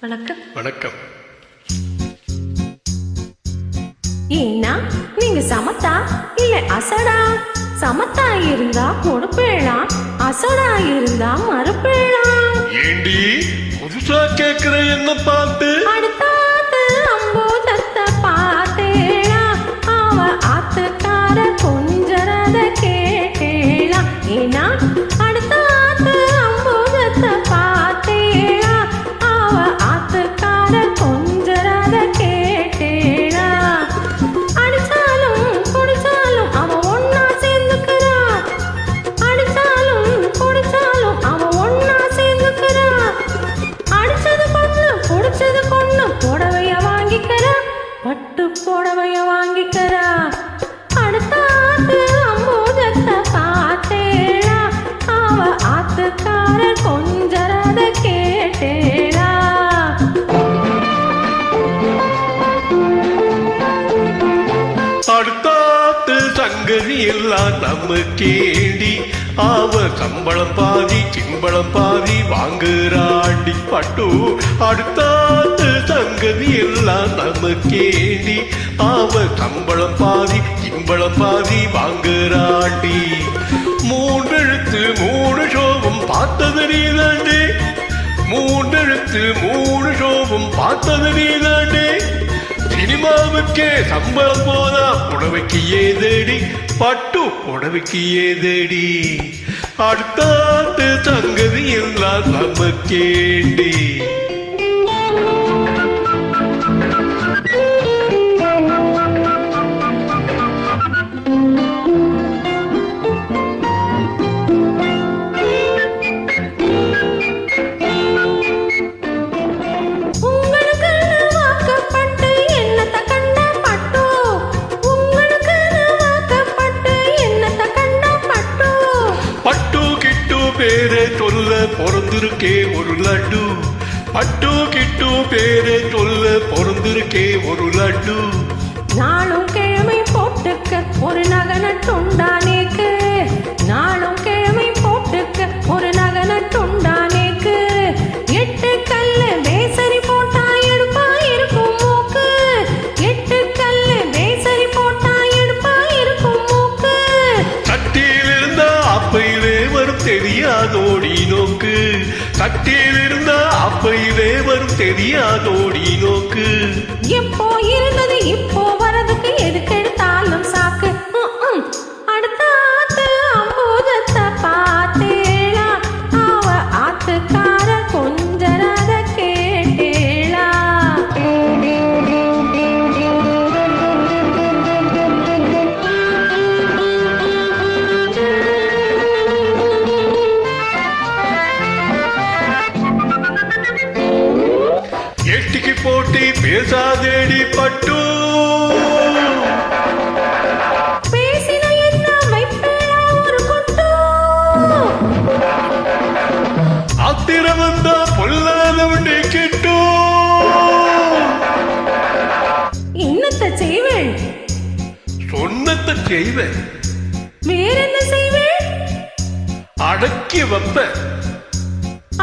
வணக்கம். வணக்கம். ஏன்னா நீங்க சமத்தா இல்ல அசடா? சமத்தா இருந்தா கொடுப்பேளா, அசடா இருந்தா மறுப்பேளா? ஏண்டி புதுசா கேக்குற என்ன பார்த்து? அடுத்தாத்து அம்போதத்தை பார்த்தேளா, அவ ஆத்துக்கார கொஞ்சரத கேட்டேளா? ஏன்னா அடுத்தாத்து அம்போதத்தை பார்த்தேளா, அவ ஆத்துக்கார கொஞ்சரத கேட்டேளா? அடிச்சாலும் குடிச்சாலும் அவ ஒன்னா சேர்ந்துக்கிறா, அடிச்சாலும் குடிச்சாலும் அவ ஒன்னா சேர்ந்துக்கிறா. அடிச்சது கொண்டு குடிச்சது கொண்டு புடவைய வாங்கிக்கிறா, பட்டு புடவைய வாங்கிக்கிறா. அடுத்தாத்து அம்போதத்தை பார்த்தேளா, அவ ஆத்துக்கார கொஞ்சரத கேட்டேளா? அடுத்தாத்து சங்கதி எல்லாம் நமக்கேண்டி, அவ சம்பளம் பாதி சிம்பளம் பாதி வாங்குறாண்டி பட்டு. அடுத்தாத்து சங்கதி எல்லாம் நமக்கேண்டி, அவ சம்பளம் பாதி சிம்பளம் பாதி வாங்குறாண்டி. மூன்றெழுத்து மூணு ஷோவும் பார்த்தது நீதாண்டே, மூன்றெழுத்து மூணு ஷோவும் பார்த்தது நீதாண்டே. சினிமாவுக்கே சம்பளம் போதா புடவைக்கு ஏதடி, பட்டு புடவைக்கு ஏதடி. அடுத்தாத்து சங்கதி எல்லாம் நமக்கேண்டி. பேரே சொல்ல பொறந்திருக்கே ஒரு லட்டு, பட்டு கிட்டு பேரே சொல்ல பொறந்திருக்கே ஒரு லட்டு. நாளும் கிழமை போட்டுக்க ஒரு நகனட்டுண்டானேக்கு, நாளும் கிழமை போட்டுக்க ஒரு நகனட்டுண்டானேக்கு. எட்டு கல்லு வேசரி போட்டா எடுப்பா இருக்கும் மூக்கு, எட்டு கல்லு வேசரி போட்டா எடுப்பா இருக்கும் மூக்கு. சட்டியில் இருந்தா அப்பையிலே வரும் தெரியாதோடி நோக்கு, சட்டியில் இருந்தா அப்பையிலே வரும் தெரியாதோடி நோக்கு. எப்போ இருந்தது இப்போ வரதுக்கு எதுக்கெடுத்தாலும் சாக்கு. அடுத்தாத்து அம்போதத்தை பார்த்தேளா, அவ ஆத்துக்கார கொஞ்சரத கேட்டேளா? எட்டிக்கு போட்டி பேசாதேடி பட்டு, பேசின என்ன வைப்பேளா ஒரு கொட்டு? ஆத்திரம் வந்தா பொல்லாதவண்டி கிட்டு. என்னத்தை செய்வேன்? சொன்னத்தை செய்வேன், வேற என்ன செய்வேன்? அடக்கி வைப்பேன்,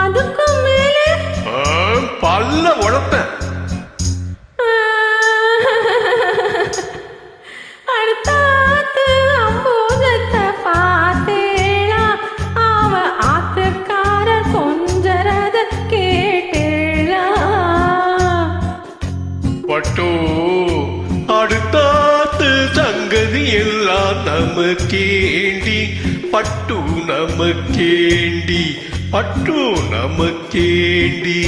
அதுக்கும் மேலே பல்ல உழப்பேன். அடுத்தாத்து அம்போதத்தை பார்த்தேளா, அவ ஆத்துக்கார கொஞ்சரத கேட்டேளா? பட்டு அடுத்தாத்து சங்கதி எல்லாம் நமக்கேண்டி, பட்டு நமக்கேண்டி, பட்டு நமக்கேண்டி.